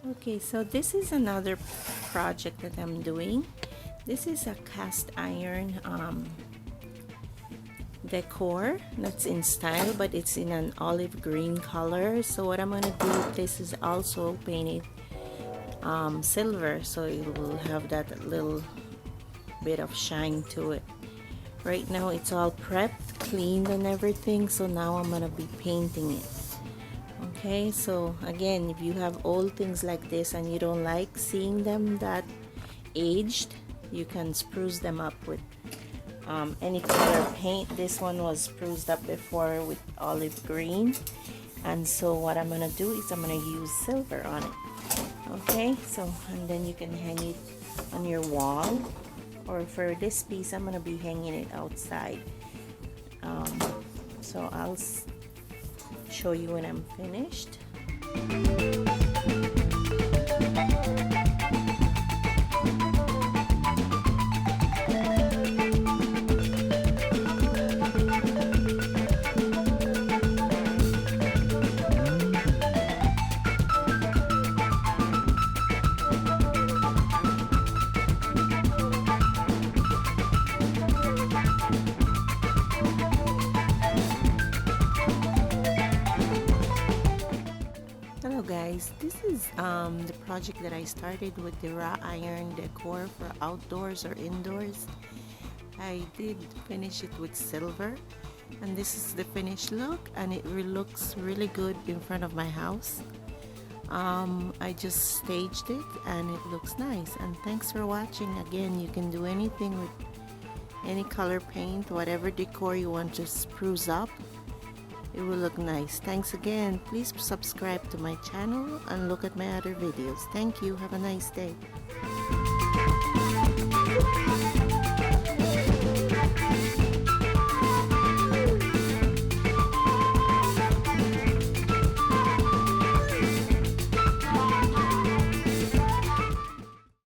Okay, so this is another project that I'm doing. This is a cast iron decor that's in style, but it's in an olive green color. So what I'm gonna do, this is also painted silver, so it will have that little bit of shine to it. Right now it's all prepped, cleaned and everything, so now I'm gonna be painting it. Okay, so again, if you have old things like this and you don't like seeing them that aged, you can spruce them up with any color paint. This one was spruced up before with olive green, and so what I'm gonna do is I'm gonna use silver on it. Okay, so and then you can hang it on your wall, or for this piece I'm gonna be hanging it outside. So I'll show you when I'm finished. Hello guys, this is the project that I started with the wrought iron decor for outdoors or indoors. I did finish it with silver, and this is the finished look, and it looks really good in front of my house. I just staged it and it looks nice. And thanks for watching. Again, you can do anything with any color paint, whatever decor you want to spruce up. It will look nice. Thanks again. Please subscribe to my channel and look at my other videos. Thank you. Have a nice day.